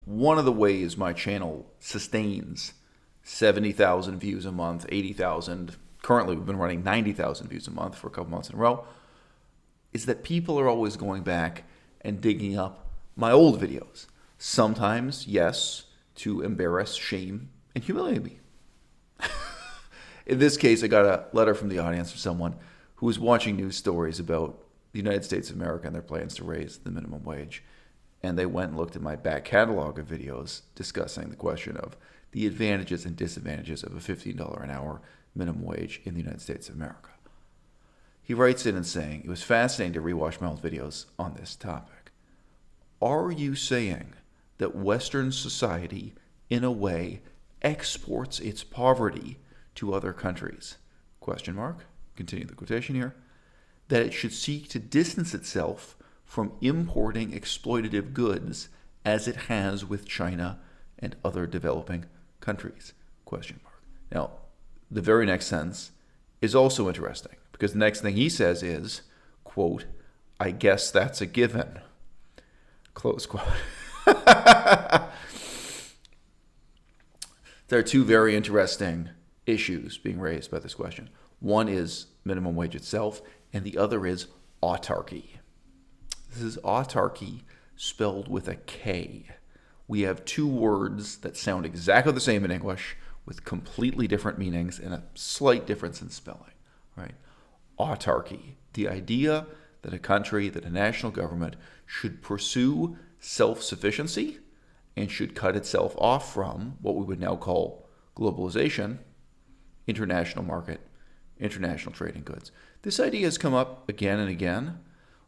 one of the ways my channel sustains 70,000 views a month, 80,000, currently we've been running 90,000 views a month for a couple months in a row, is that people are always going back and digging up my old videos. Sometimes, yes, to embarrass, shame, and humiliate me. In this case, I got a letter from the audience from someone who was watching news stories about the United States of America and their plans to raise the minimum wage. And they went and looked at my back catalog of videos discussing the question of the advantages and disadvantages of a $15 an hour minimum wage in the United States of America. He writes in and saying, it was fascinating to rewatch my old videos on this topic. Are you saying that Western society, in a way, exports its poverty to other countries? Question mark. Continue the quotation here. That it should seek to distance itself from importing exploitative goods as it has with China and other developing countries? Question mark. Now, the very next sentence is also interesting because the next thing he says is, quote, I guess that's a given. Close quote. There are two very interesting issues being raised by this question. One is minimum wage itself, and the other is autarky. This is autarky spelled with a K. We have two words that sound exactly the same in English with completely different meanings and a slight difference in spelling, right? Autarky, the idea that a country, that a national government should pursue self-sufficiency and should cut itself off from what we would now call globalization, international market, international trade in goods. This idea has come up again and again.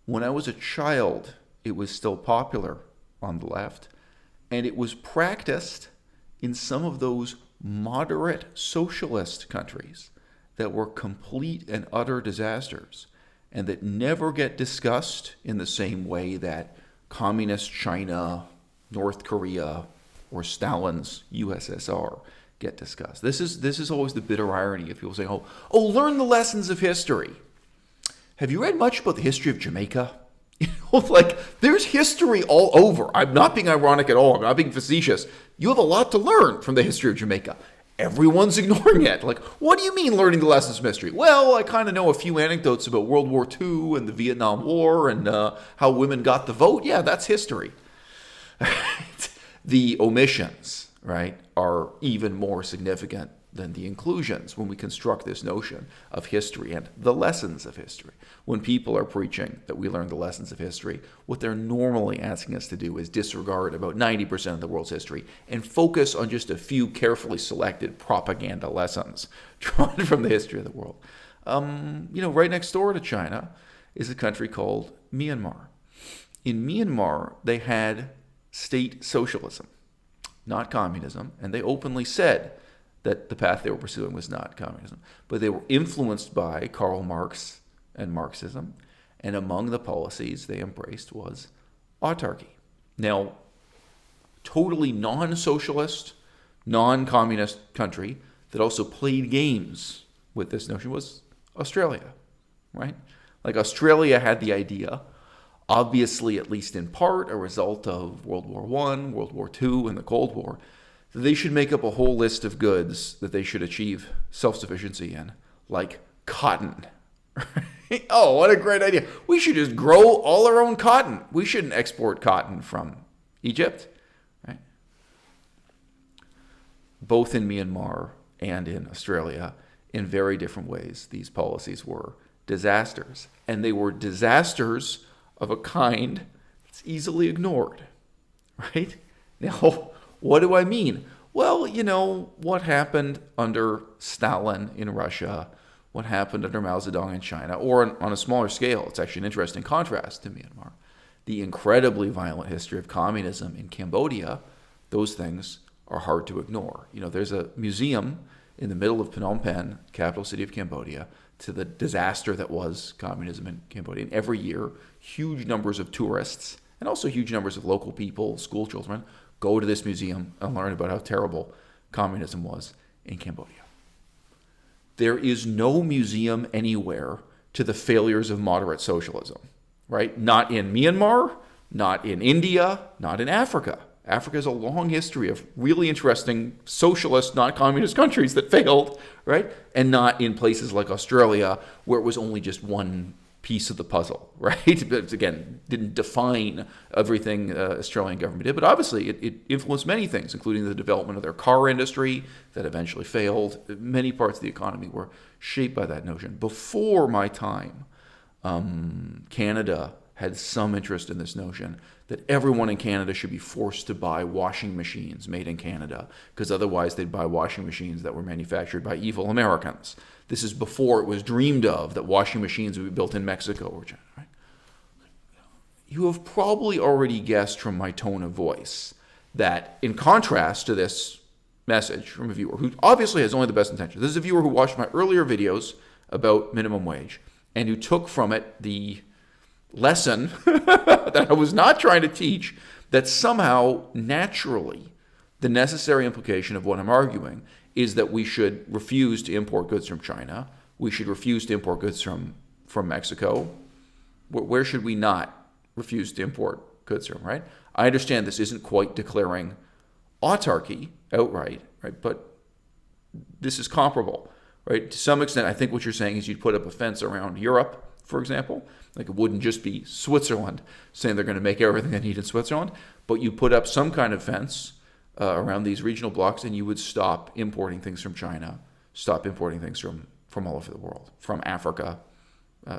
When I was a child, it was still popular on the left, and it was practiced in some of those moderate socialist countries that were complete and utter disasters and that never get discussed in the same way that communist China, North Korea, or Stalin's USSR get discussed. This is always the bitter irony of people saying, oh, learn the lessons of history. Have you read much about the history of Jamaica? There's history all over. I'm not being ironic at all. I'm not being facetious. You have a lot to learn from the history of Jamaica. Everyone's ignoring it. What do you mean learning the lessons of history? Well, I kind of know a few anecdotes about World War II and the Vietnam War and how women got the vote. Yeah, that's history. The omissions, right, are even more significant than the inclusions when we construct this notion of history and the lessons of history. When people are preaching that we learn the lessons of history, what they're normally asking us to do is disregard about 90% of the world's history and focus on just a few carefully selected propaganda lessons drawn from the history of the world. Right next door to China is a country called Myanmar. In Myanmar, they had state socialism, not communism, and they openly said that the path they were pursuing was not communism. But they were influenced by Karl Marx and Marxism, and among the policies they embraced was autarky. Now, totally non-socialist, non-communist country that also played games with this notion was Australia, right? Australia had the idea, obviously at least in part a result of World War I, World War II, and the Cold War, that they should make up a whole list of goods that they should achieve self-sufficiency in, like cotton. Oh, what a great idea. We should just grow all our own cotton. We shouldn't export cotton from Egypt, right? Both in Myanmar and in Australia, in very different ways, these policies were disasters. And they were disasters of a kind that's easily ignored, right? Now, what do I mean? Well, what happened under Stalin in Russia, what happened under Mao Zedong in China, or on a smaller scale, it's actually an interesting contrast to Myanmar, the incredibly violent history of communism in Cambodia. Those things are hard to ignore. There's a museum in the middle of Phnom Penh, capital city of Cambodia, to the disaster that was communism in Cambodia. And every year, huge numbers of tourists and also huge numbers of local people, school children, go to this museum and learn about how terrible communism was in Cambodia. There is no museum anywhere to the failures of moderate socialism, right? Not in Myanmar, not in India, not in Africa, Africa has a long history of really interesting socialist, non-communist countries that failed, right? And not in places like Australia, where it was only just one piece of the puzzle, right? But again, didn't define everything the Australian government did, but obviously it influenced many things, including the development of their car industry that eventually failed. Many parts of the economy were shaped by that notion. Before my time, Canada had some interest in this notion that everyone in Canada should be forced to buy washing machines made in Canada, because otherwise they'd buy washing machines that were manufactured by evil Americans. This is before it was dreamed of that washing machines would be built in Mexico or China, right? You have probably already guessed from my tone of voice that in contrast to this message from a viewer who obviously has only the best intentions, this is a viewer who watched my earlier videos about minimum wage and who took from it the lesson that I was not trying to teach, that somehow naturally the necessary implication of what I'm arguing is that we should refuse to import goods from China. We should refuse to import goods from Mexico. Where should we not refuse to import goods from, right? I understand this isn't quite declaring autarky outright, right? But this is comparable, right? To some extent, I think what you're saying is you'd put up a fence around Europe, for example. Like, it wouldn't just be Switzerland saying they're going to make everything they need in Switzerland, but you put up some kind of fence around these regional blocks, and you would stop importing things from China, stop importing things from all over the world, from Africa,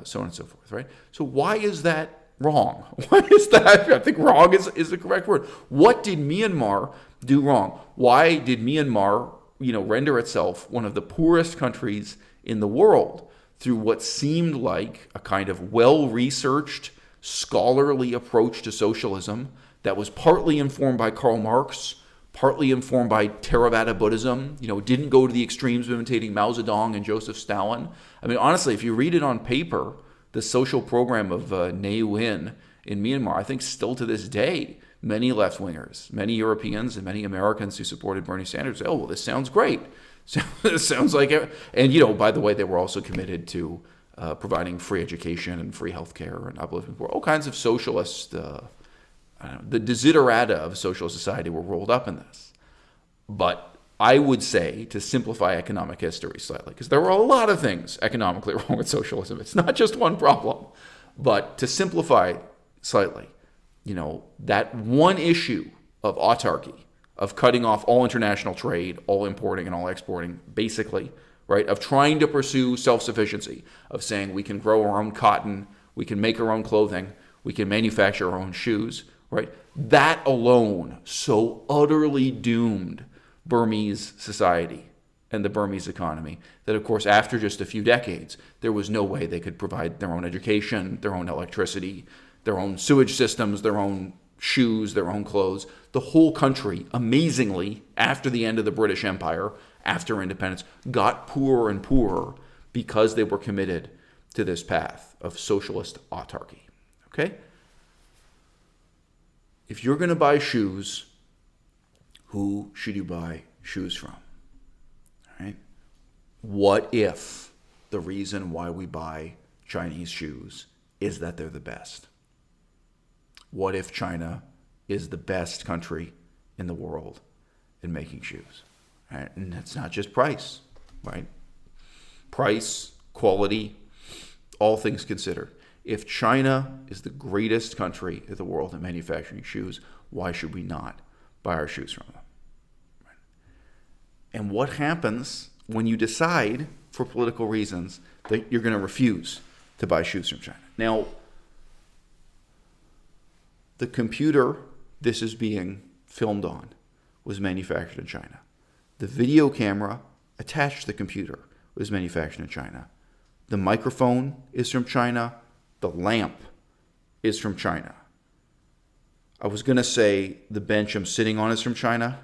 so on and so forth, right? So why is that wrong? Why is that? I think wrong is the correct word. What did Myanmar do wrong? Why did Myanmar, render itself one of the poorest countries in the world through what seemed like a kind of well-researched, scholarly approach to socialism that was partly informed by Karl Marx, partly informed by Theravada Buddhism, didn't go to the extremes of imitating Mao Zedong and Joseph Stalin. I mean, honestly, if you read it on paper, the social program of Ne Win in Myanmar, I think still to this day, many left-wingers, many Europeans and many Americans who supported Bernie Sanders say, oh, well, this sounds great. It sounds like it. And, by the way, they were also committed to providing free education and free health care and uplifting poor. All kinds of socialist, the desiderata of socialist society were rolled up in this. But I would say, to simplify economic history slightly, because there were a lot of things economically wrong with socialism. It's not just one problem. But to simplify slightly, that one issue of autarky, of cutting off all international trade, all importing and all exporting, basically, right? Of trying to pursue self-sufficiency, of saying we can grow our own cotton, we can make our own clothing, we can manufacture our own shoes, right? That alone so utterly doomed Burmese society and the Burmese economy that, of course, after just a few decades, there was no way they could provide their own education, their own electricity, their own sewage systems, their own shoes, their own clothes. The whole country, amazingly, after the end of the British Empire, after independence, got poorer and poorer because they were committed to this path of socialist autarky. Okay? If you're going to buy shoes, who should you buy shoes from? All right? What if the reason why we buy Chinese shoes is that they're the best? What if China is the best country in the world in making shoes? Right? And it's not just price, right? Price, quality, all things considered. If China is the greatest country in the world in manufacturing shoes, why should we not buy our shoes from them? Right? And what happens when you decide, for political reasons, that you're going to refuse to buy shoes from China? Now, the computer this is being filmed on was manufactured in China. The video camera attached to the computer was manufactured in China. The microphone is from China. The lamp is from China. I was going to say the bench I'm sitting on is from China.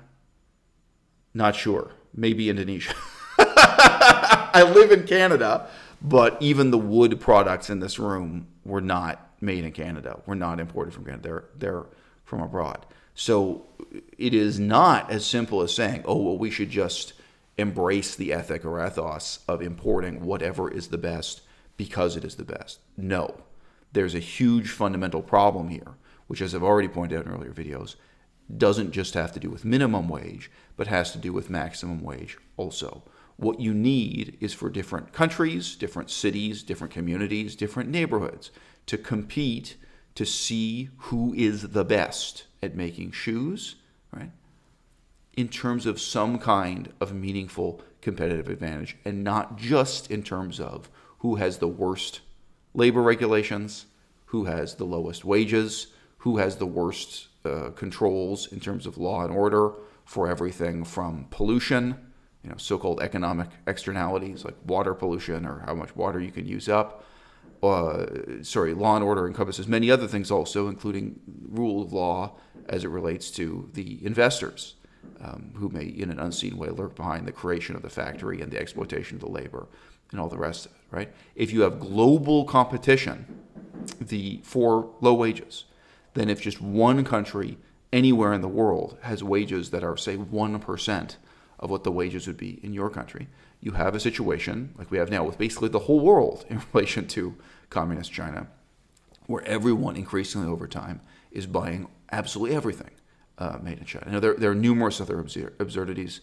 Not sure. Maybe Indonesia. I live in Canada, but even the wood products in this room were not made in Canada. Were not imported from Canada. They're from abroad. So it is not as simple as saying, oh, well, we should just embrace the ethic or ethos of importing whatever is the best because it is the best. No. There's a huge fundamental problem here, which, as I've already pointed out in earlier videos, doesn't just have to do with minimum wage, but has to do with maximum wage also. What you need is for different countries, different cities, different communities, different neighborhoods to compete to see who is the best at making shoes, right? In terms of some kind of meaningful competitive advantage, and not just in terms of who has the worst labor regulations, who has the lowest wages, who has the worst controls in terms of law and order for everything from pollution, so-called economic externalities like water pollution or how much water you can use up. Law and order encompasses many other things also, including rule of law as it relates to the investors who may, in an unseen way, lurk behind the creation of the factory and the exploitation of the labor and all the rest of it, right? If you have global competition for low wages, then if just one country anywhere in the world has wages that are, say, 1% of what the wages would be in your country, you have a situation like we have now with basically the whole world in relation to communist China, where everyone increasingly over time is buying absolutely everything made in China. Now, there are numerous other absurdities.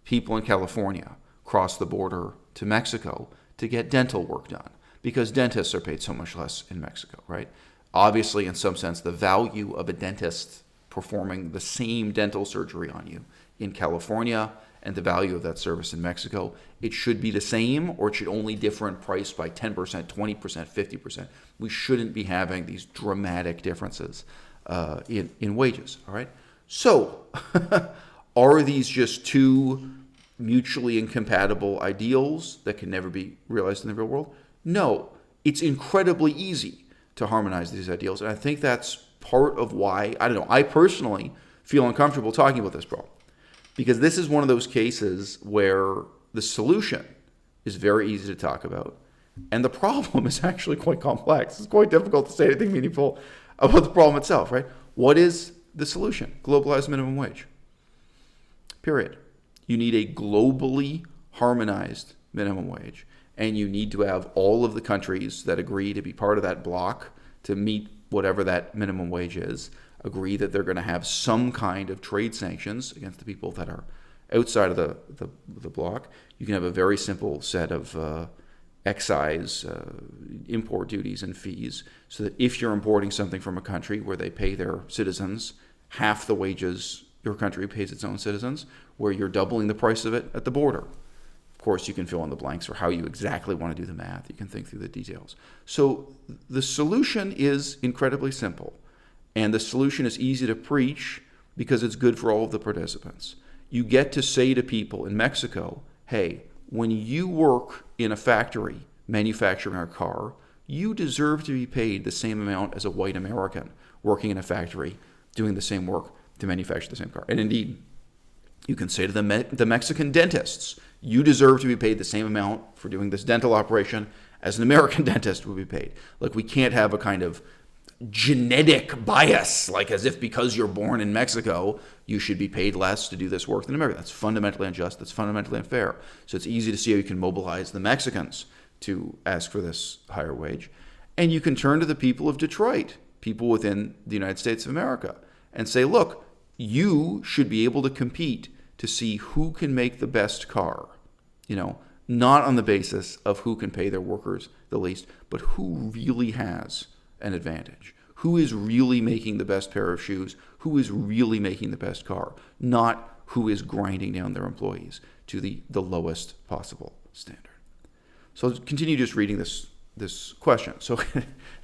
People in California cross the border to Mexico to get dental work done because dentists are paid so much less in Mexico, right? Obviously, in some sense, the value of a dentist performing the same dental surgery on you in California and the value of that service in Mexico, it should be the same, or it should only differ in price by 10%, 20%, 50%. We shouldn't be having these dramatic differences in wages, all right? So, are these just two mutually incompatible ideals that can never be realized in the real world? No. It's incredibly easy to harmonize these ideals, and I think that's part of why, I personally feel uncomfortable talking about this problem. Because this is one of those cases where the solution is very easy to talk about, and the problem is actually quite complex. It's quite difficult to say anything meaningful about the problem itself, right? What is the solution? Globalized minimum wage. Period. You need a globally harmonized minimum wage, and you need to have all of the countries that agree to be part of that bloc to meet whatever that minimum wage is, agree that they're going to have some kind of trade sanctions against the people that are outside of the bloc. You can have a very simple set of excise, import duties and fees, so that if you're importing something from a country where they pay their citizens half the wages your country pays its own citizens, where you're doubling the price of it at the border. Of course, you can fill in the blanks for how you exactly want to do the math. You can think through the details. So the solution is incredibly simple. And the solution is easy to preach because it's good for all of the participants. You get to say to people in Mexico, hey, when you work in a factory manufacturing a car, you deserve to be paid the same amount as a white American working in a factory doing the same work to manufacture the same car. And indeed, you can say to the Mexican dentists, you deserve to be paid the same amount for doing this dental operation as an American dentist would be paid. Like, we can't have a kind of genetic bias, like as if because you're born in Mexico, you should be paid less to do this work than America. That's fundamentally unjust. That's fundamentally unfair. So it's easy to see how you can mobilize the Mexicans to ask for this higher wage. And you can turn to the people of Detroit, people within the United States of America, and say, look, you should be able to compete to see who can make the best car, not on the basis of who can pay their workers the least, but who really has an advantage, who is really making the best pair of shoes, who is really making the best car, not who is grinding down their employees to the lowest possible standard. So I'll continue just reading this question. So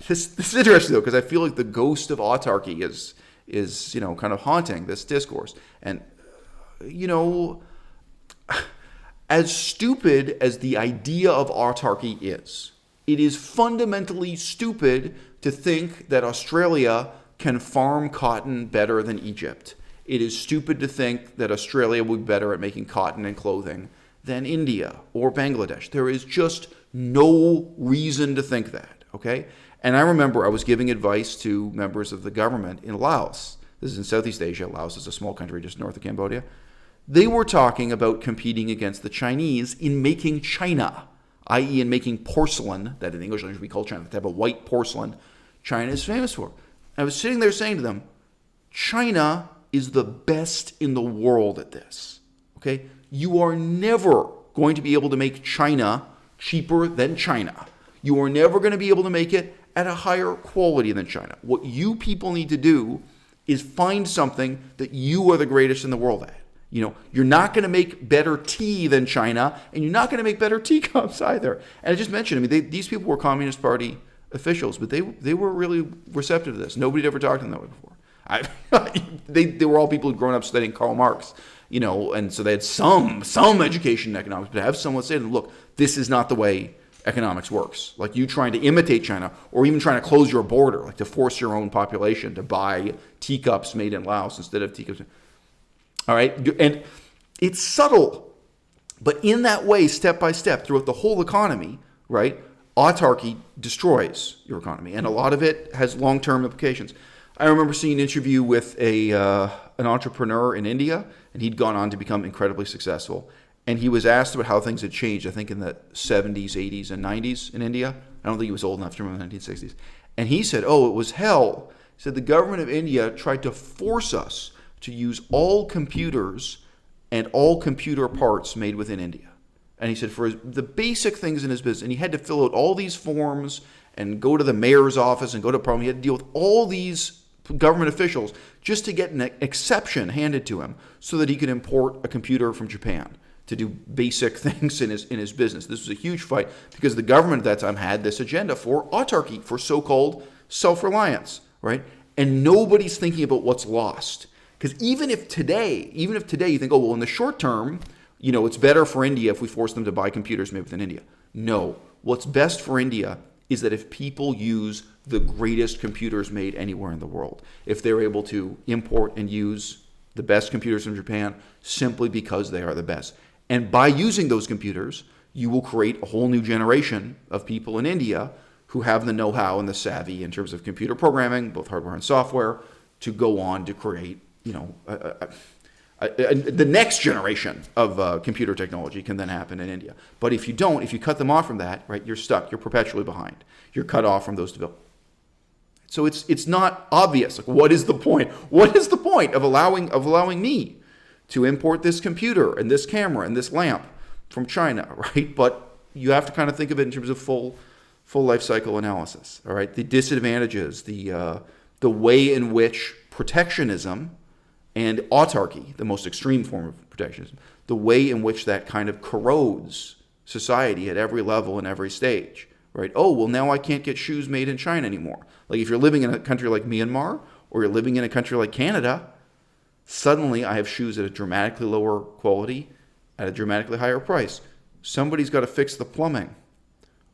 this is interesting, though, because I feel like the ghost of autarky is kind of haunting this discourse. And, as stupid as the idea of autarky is, it is fundamentally stupid to think that Australia can farm cotton better than Egypt. It is stupid to think that Australia would be better at making cotton and clothing than India or Bangladesh. There is just no reason to think that, okay? And I remember I was giving advice to members of the government in Laos. This is in Southeast Asia. Laos is a small country just north of Cambodia. They were talking about competing against the Chinese in making China, i.e. in making porcelain, that in English language we call China, the type of white porcelain China is famous for. I was sitting there saying to them, China is the best in the world at this. Okay? You are never going to be able to make China cheaper than China. You are never going to be able to make it at a higher quality than China. What you people need to do is find something that you are the greatest in the world at. You know, you're not going to make better tea than China, and you're not going to make better teacups either. And I just mentioned, I mean, these people were Communist Party officials, but they were really receptive to this. Nobody had ever talked to them that way before. They were all people who'd grown up studying Karl Marx, you know, and so they had some education in economics, but to have someone say to them, look, this is not the way economics works. Like you trying to imitate China, or even trying to close your border, like to force your own population to buy teacups made in Laos instead of teacups. All right, and it's subtle, but in that way, step by step, throughout the whole economy, right, autarky destroys your economy, and a lot of it has long-term implications. I remember seeing an interview with an entrepreneur in India, and he'd gone on to become incredibly successful. And he was asked about how things had changed, I think in the 70s, 80s, and 90s in India. I don't think he was old enough to remember the 1960s. And he said, oh, it was hell. He said the government of India tried to force us to use all computers and all computer parts made within India. And he said for the basic things in his business, and he had to fill out all these forms and go to the mayor's office and go to problem. He had to deal with all these government officials just to get an exception handed to him so that he could import a computer from Japan to do basic things in his business. This was a huge fight because the government at that time had this agenda for autarky, for so-called self-reliance, right? And nobody's thinking about what's lost. Because even if today you think, oh, well, in the short term, you know, it's better for India if we force them to buy computers made within India. No. What's best for India is that if people use the greatest computers made anywhere in the world, if they're able to import and use the best computers from Japan simply because they are the best. And by using those computers, you will create a whole new generation of people in India who have the know-how and the savvy in terms of computer programming, both hardware and software, to go on to create, you know, the next generation of computer technology can then happen in India. But if you don't, if you cut them off from that, right, you're stuck. You're perpetually behind. You're cut off from those developments. So it's not obvious. Like, what is the point? What is the point of allowing me to import this computer and this camera and this lamp from China, right? But you have to kind of think of it in terms of full life cycle analysis. All right, the disadvantages, the way in which protectionism and autarky, the most extreme form of protectionism, the way in which that kind of corrodes society at every level and every stage, right? Oh, well, now I can't get shoes made in China anymore. Like if you're living in a country like Myanmar or you're living in a country like Canada, suddenly I have shoes at a dramatically lower quality at a dramatically higher price. Somebody's got to fix the plumbing.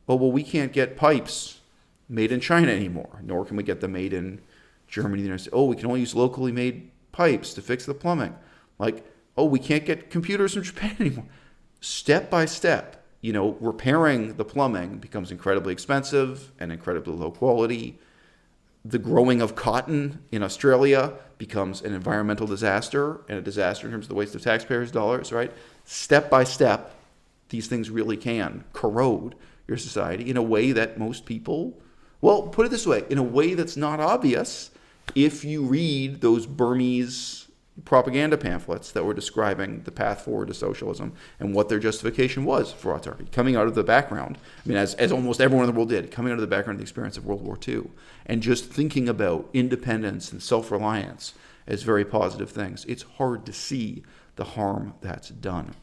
Oh, well, we can't get pipes made in China anymore, nor can we get them made in Germany, the United States. Oh, we can only use locally made pipes to fix the plumbing. Like, oh, we can't get computers from Japan anymore. Step by step, you know, repairing the plumbing becomes incredibly expensive and incredibly low quality. The growing of cotton in Australia becomes an environmental disaster and a disaster in terms of the waste of taxpayers' dollars, right? Step by step, these things really can corrode your society in a way that most people, well, put it this way, in a way that's not obvious if you read those Burmese propaganda pamphlets that were describing the path forward to socialism and what their justification was for autarky, coming out of the background, I mean, as almost everyone in the world did, coming out of the background of the experience of World War II, and just thinking about independence and self-reliance as very positive things. It's hard to see the harm that's done.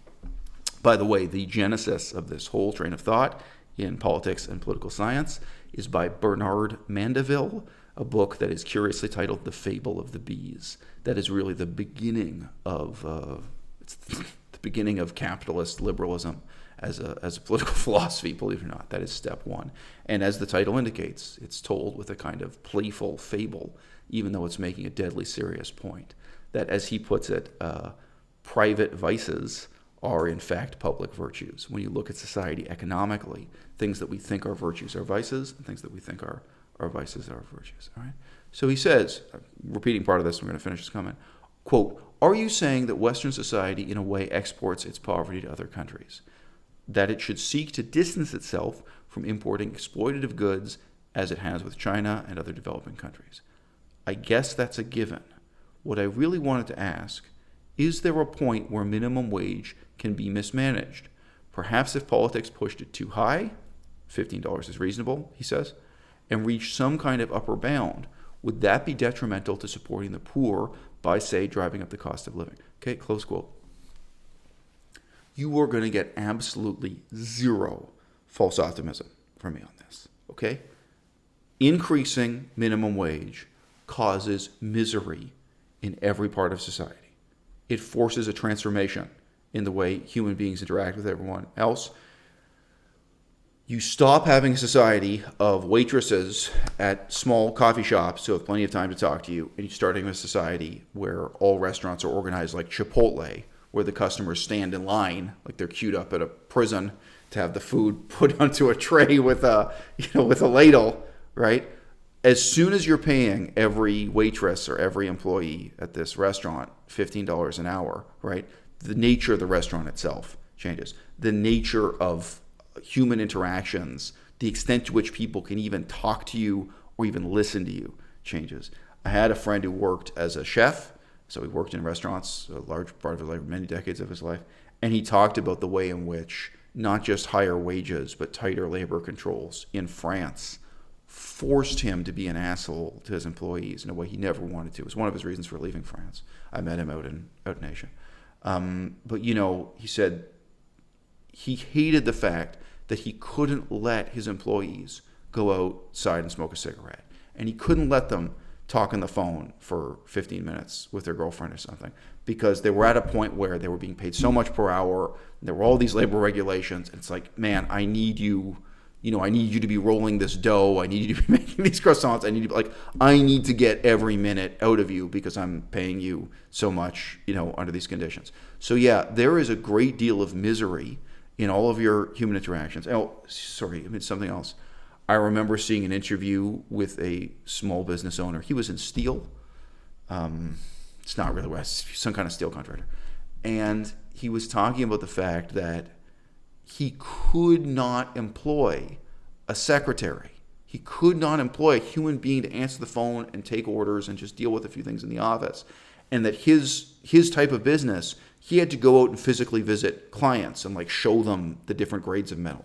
By the way, the genesis of this whole train of thought in politics and political science is by Bernard Mandeville, a book that is curiously titled The Fable of the Bees. That is really the beginning of capitalist liberalism as a political philosophy, believe it or not. That is step one. And as the title indicates, it's told with a kind of playful fable, even though it's making a deadly serious point. That, as he puts it, private vices are in fact public virtues. When you look at society economically, things that we think are virtues are vices, and things that we think are vices are virtues. All right. So he says, repeating part of this, we're going to finish this comment, quote, "Are you saying that Western society in a way exports its poverty to other countries? That it should seek to distance itself from importing exploitative goods as it has with China and other developing countries? I guess that's a given. What I really wanted to ask, is there a point where minimum wage can be mismanaged? Perhaps if politics pushed it too high, $15 is reasonable, he says, and reached some kind of upper bound, would that be detrimental to supporting the poor by, say, driving up the cost of living? Okay, close quote. You are going to get absolutely zero false optimism from me on this, okay? Increasing minimum wage causes misery in every part of society. It forces a transformation in the way human beings interact with everyone else. You stop having a society of waitresses at small coffee shops who have plenty of time to talk to you, and you start having a society where all restaurants are organized like Chipotle, where the customers stand in line like they're queued up at a prison to have the food put onto a tray with a ladle, right? As soon as you're paying every waitress or every employee at this restaurant $15 an hour, right? The nature of the restaurant itself changes. The nature of human interactions, the extent to which people can even talk to you or even listen to you changes. I had a friend who worked as a chef, so he worked in restaurants a large part of his life, many decades of his life, and he talked about the way in which not just higher wages, but tighter labor controls in France forced him to be an asshole to his employees in a way he never wanted to. It was one of his reasons for leaving France. I met him out in Asia. But, he said he hated the fact that he couldn't let his employees go outside and smoke a cigarette. And he couldn't let them talk on the phone for 15 minutes with their girlfriend or something, because they were at a point where they were being paid so much per hour. There were all these labor regulations. And it's like, man, I need you to be rolling this dough. I need you to be making these croissants. I need to get every minute out of you because I'm paying you so much, under these conditions. So yeah, there is a great deal of misery in all of your human interactions. Something else. I remember seeing an interview with a small business owner. He was in steel. It's not really West, some kind of steel contractor. And he was talking about the fact that he could not employ a secretary. He could not employ a human being to answer the phone and take orders and just deal with a few things in the office. And that his type of business, he had to go out and physically visit clients and show them the different grades of metal.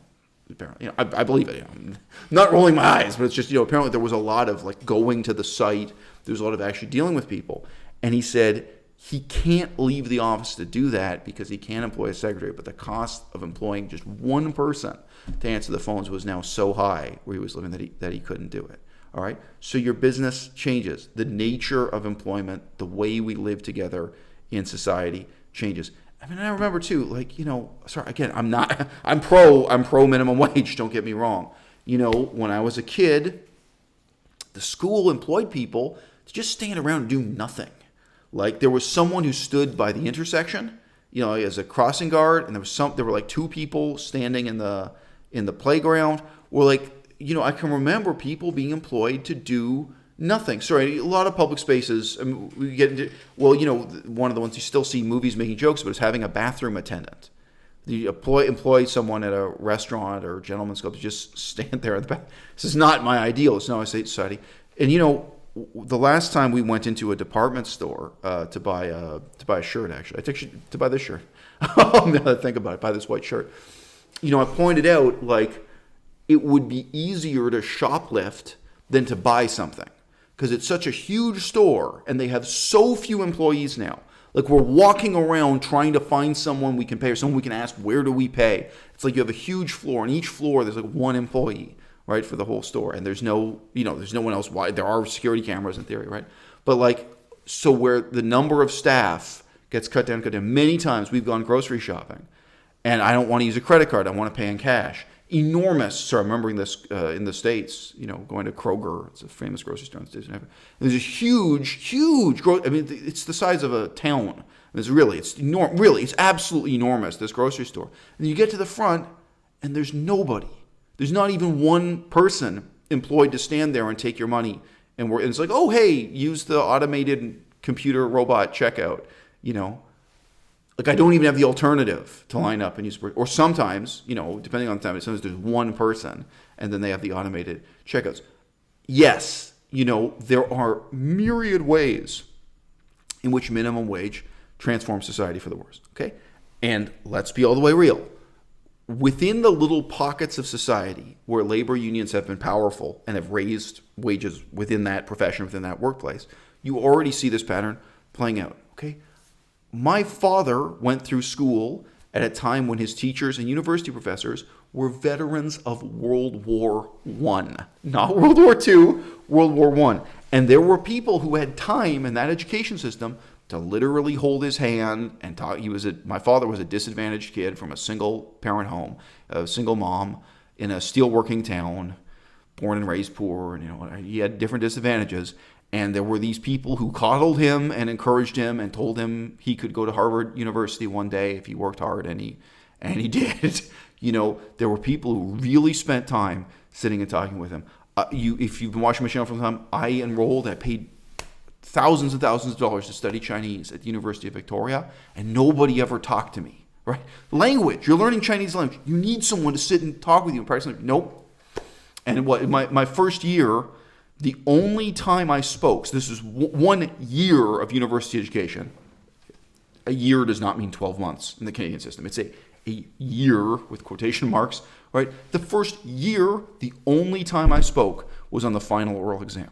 Apparently, I believe it. I'm not rolling my eyes, but it's just, apparently there was a lot of going to the site. There was a lot of actually dealing with people. And he said he can't leave the office to do that because he can't employ a secretary. But the cost of employing just one person to answer the phones was now so high where he was living that he couldn't do it. All right. So your business changes. The nature of employment, the way we live together in society changes. I remember too, I'm pro minimum wage. Don't get me wrong. When I was a kid, the school employed people to just stand around and do nothing. There was someone who stood by the intersection, as a crossing guard, and there were two people standing in the playground. Or I can remember people being employed to do nothing. Sorry, a lot of public spaces. We get into one of the ones you still see movies making jokes about is having a bathroom attendant. You employ someone at a restaurant or gentleman's club to just stand there at the back. This is not my ideal. It's not my society. And the last time we went into a department store to buy a shirt, actually, I took you to buy this shirt. Now that I think about it, buy this white shirt. I pointed out it would be easier to shoplift than to buy something because it's such a huge store and they have so few employees now. We're walking around trying to find someone we can pay or someone we can ask, where do we pay? It's you have a huge floor, and each floor there's one employee, right, for the whole store. And there's no one else. Why? There are security cameras in theory, right? But so where the number of staff gets cut down. Many times we've gone grocery shopping and I don't want to use a credit card. I want to pay in cash. Enormous. So I'm remembering this in the States, going to Kroger. It's a famous grocery store in the States. There's a huge, it's the size of a town. It's enormous. Really, it's absolutely enormous, this grocery store. And you get to the front and there's nobody. There's not even one person employed to stand there and take your money. And it's oh, hey, use the automated computer robot checkout, I don't even have the alternative to line up and use, or sometimes, depending on the time, sometimes there's one person and then they have the automated checkouts. Yes, there are myriad ways in which minimum wage transforms society for the worse. Okay? And let's be all the way real. Within the little pockets of society where labor unions have been powerful and have raised wages within that profession, within that workplace, you already see this pattern playing out. Okay? My father went through school at a time when his teachers and university professors were veterans of World War I. Not World War II, World War I. And there were people who had time in that education system to literally hold his hand and talk. My father was a disadvantaged kid from a single parent home, a single mom in a steelworking town, born and raised poor, and he had different disadvantages. And there were these people who coddled him and encouraged him and told him he could go to Harvard University one day if he worked hard, and he did. There were people who really spent time sitting and talking with him. If you've been watching my channel for some time, I paid thousands and thousands of dollars to study Chinese at the University of Victoria, and nobody ever talked to me, right? Language, you're learning Chinese language. You need someone to sit and talk with you and practice language. Nope. And my first year, the only time I spoke, so this is 1 year of university education. A year does not mean 12 months in the Canadian system. It's a year with quotation marks, right? The first year, the only time I spoke was on the final oral exam.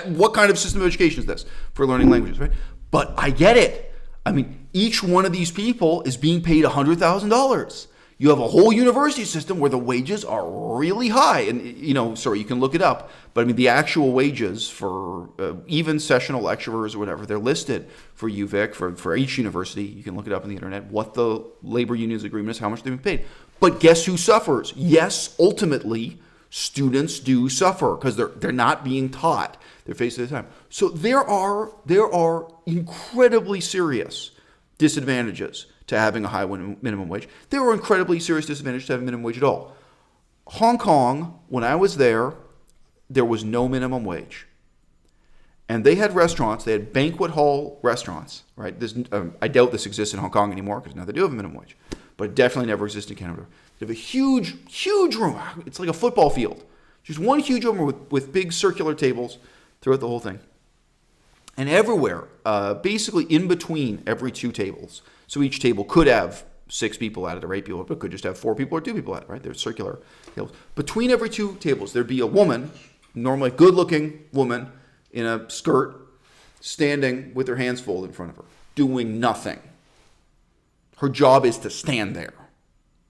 What kind of system of education is this for learning languages, right? But I get it. I mean, each one of these people is being paid $100,000. You have a whole university system where the wages are really high. And, you can look it up. But I mean, the actual wages for even sessional lecturers or whatever, they're listed for UVic, for each university. You can look it up on the internet, what the labor unions agreement is, how much they've been paid. But guess who suffers? Yes, ultimately, students do suffer because they're not being taught. They're faced at the time. So there are incredibly serious disadvantages to having a high minimum wage. There are incredibly serious disadvantages to having minimum wage at all. Hong Kong, when I was there was no minimum wage. And they had restaurants, they had banquet hall restaurants, right? I doubt this exists in Hong Kong anymore because now they do have a minimum wage. But it definitely never existed in Canada. They have a huge, huge room. It's like a football field. Just one huge room with big circular tables throughout the whole thing. And everywhere, basically in between every two tables. So each table could have 6 people at it or 8 people, but could just have 4 people or 2 people at it, right? They're circular tables. Between every 2 tables, there'd be a woman, normally a good-looking woman in a skirt, standing with her hands folded in front of her, doing nothing. Her job is to stand there,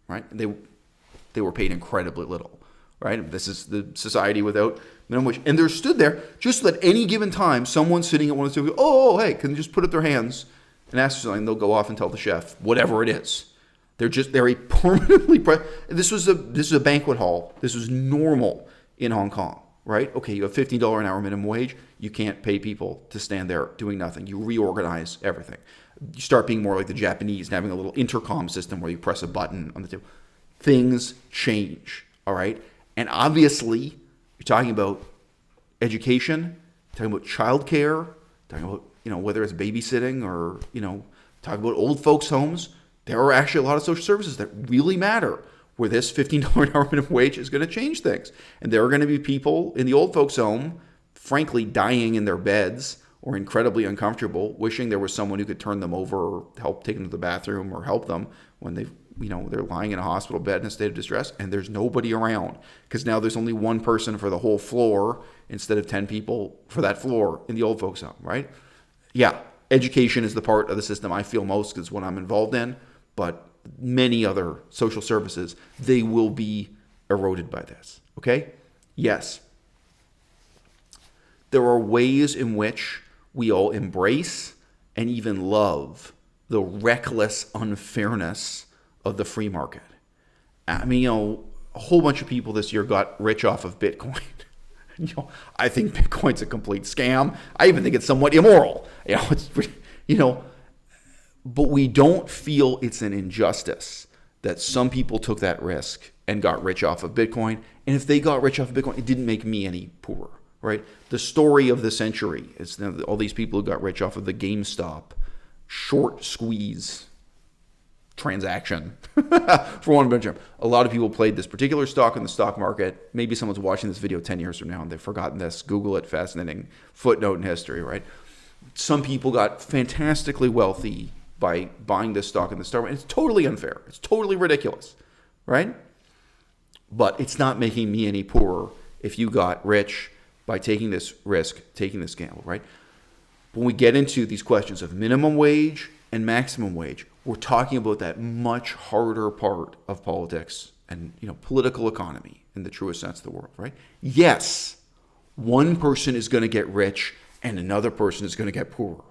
right? They were paid incredibly little, right? This is the society without minimum wage. And they're stood there just so that any given time, someone sitting at one of the tables, oh, hey, can they just put up their hands and ask for something? They'll go off and tell the chef, whatever it is. They're a permanently, this was a banquet hall. This was normal in Hong Kong, right? Okay, you have $15 an hour minimum wage. You can't pay people to stand there doing nothing. You reorganize everything. You start being more like the Japanese and having a little intercom system where you press a button on the table. Things change, all right? And obviously, you're talking about education, talking about childcare, talking about, whether it's babysitting or, talking about old folks' homes. There are actually a lot of social services that really matter where this $15 an hour minimum wage is going to change things. And there are going to be people in the old folks' home, frankly, dying in their beds or incredibly uncomfortable, wishing there was someone who could turn them over or help take them to the bathroom or help them when they're lying in a hospital bed in a state of distress, and there's nobody around because now there's only one person for the whole floor instead of 10 people for that floor in the old folks' home, right? Yeah, education is the part of the system I feel most because it's what I'm involved in, but many other social services, they will be eroded by this, okay? Yes. There are ways in which we all embrace and even love the reckless unfairness of the free market. I mean, a whole bunch of people this year got rich off of Bitcoin. I think Bitcoin's a complete scam. I even think it's somewhat immoral. But we don't feel it's an injustice that some people took that risk and got rich off of Bitcoin. And if they got rich off of Bitcoin, it didn't make me any poorer, right? The story of the century is all these people who got rich off of the GameStop short squeeze transaction, for one of term. A lot of people played this particular stock in the stock market. Maybe someone's watching this video 10 years from now and they've forgotten this. Google it, fascinating footnote in history, right? Some people got fantastically wealthy by buying this stock in the stock market. It's totally unfair. It's totally ridiculous, right? But it's not making me any poorer if you got rich by taking this risk, taking this gamble, right? When we get into these questions of minimum wage and maximum wage, we're talking about that much harder part of politics and political economy in the truest sense of the word, right? Yes, one person is going to get rich and another person is going to get poorer.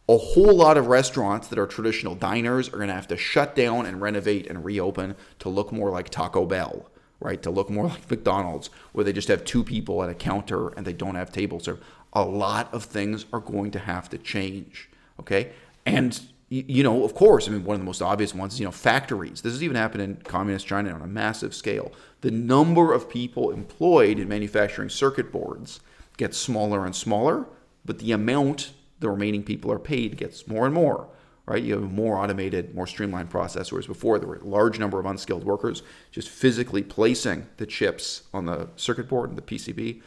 A whole lot of restaurants that are traditional diners are going to have to shut down and renovate and reopen to look more like Taco Bell, right? To look more like McDonald's, where they just have two people at a counter and they don't have table service. A lot of things are going to have to change, okay? And of course, one of the most obvious ones is, factories. This has even happened in communist China on a massive scale. The number of people employed in manufacturing circuit boards gets smaller and smaller, but the amount the remaining people are paid gets more and more, right? You have more automated, more streamlined process, whereas before there were a large number of unskilled workers just physically placing the chips on the circuit board and the PCB.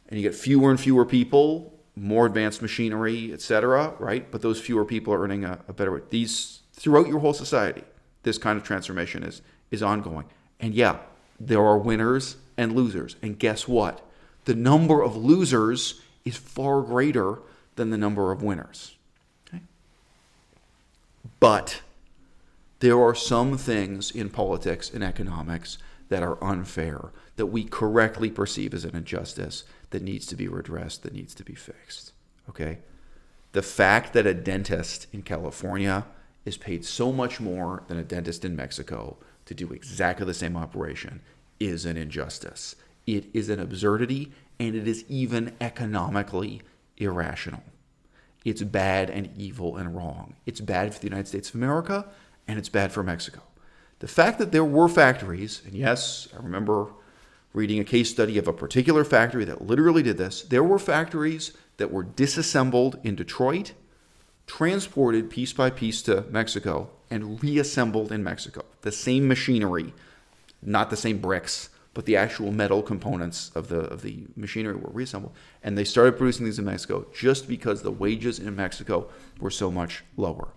And you get fewer and fewer people, more advanced machinery, etc., right? But those fewer people are earning a better rate. These, throughout your whole society, this kind of transformation is ongoing. And yeah, there are winners and losers. And guess what? The number of losers is far greater than the number of winners. Okay? But there are some things in politics and economics that are unfair, that we correctly perceive as an injustice, that needs to be redressed, that needs to be fixed. Okay? The fact that a dentist in California is paid so much more than a dentist in Mexico to do exactly the same operation is an injustice. It is an absurdity, and it is even economically irrational. It's bad and evil and wrong. It's bad for the United States of America, and it's bad for Mexico. The fact that there were factories, and yes, I remember reading a case study of a particular factory that literally did this. There were factories that were disassembled in Detroit, transported piece by piece to Mexico, and reassembled in Mexico. The same machinery, not the same bricks, but the actual metal components of the machinery were reassembled. And they started producing these in Mexico just because the wages in Mexico were so much lower.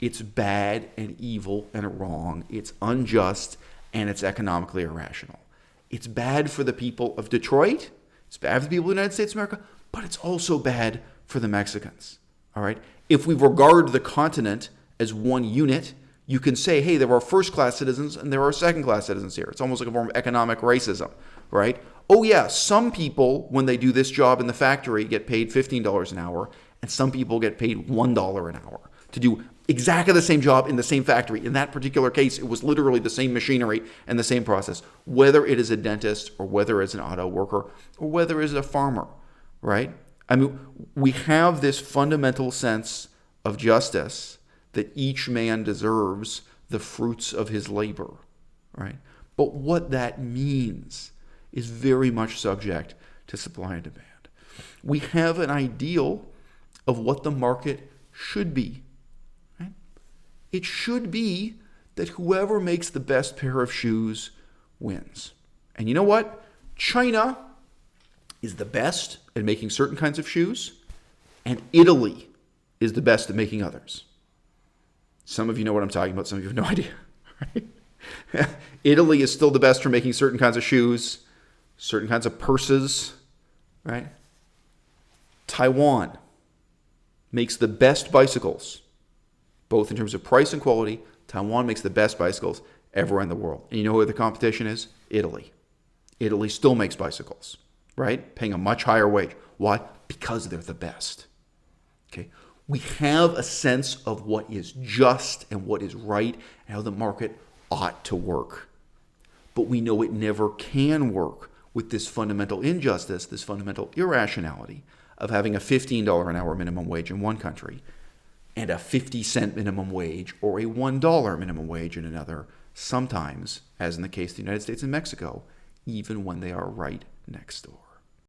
It's bad and evil and wrong. It's unjust, and it's economically irrational. It's bad for the people of Detroit. It's bad for the people of the United States of America, but it's also bad for the Mexicans. All right? If we regard the continent as one unit, you can say, hey, there are first-class citizens and there are second-class citizens here. It's almost like a form of economic racism, right? Oh, yeah, some people, when they do this job in the factory, get paid $15 an hour, and some people get paid $1 an hour to do exactly the same job in the same factory. In that particular case, it was literally the same machinery and the same process, whether it is a dentist or whether it's an auto worker or whether it's a farmer, right? We have this fundamental sense of justice that each man deserves the fruits of his labor, right? But what that means is very much subject to supply and demand. We have an ideal of what the market should be. It should be that whoever makes the best pair of shoes wins. And you know what? China is the best at making certain kinds of shoes, and Italy is the best at making others. Some of you know what I'm talking about, some of you have no idea. Right? Italy is still the best for making certain kinds of shoes, certain kinds of purses, right? Taiwan makes the best bicycles, both in terms of price and quality. Taiwan makes the best bicycles everywhere in the world. And you know who the competition is? Italy. Italy still makes bicycles, right? Paying a much higher wage. Why? Because they're the best. Okay? We have a sense of what is just and what is right and how the market ought to work. But we know it never can work with this fundamental injustice, this fundamental irrationality of having a $15 an hour minimum wage in one country and a 50-cent minimum wage or a $1 minimum wage in another, sometimes, as in the case of the United States and Mexico, even when they are right next door.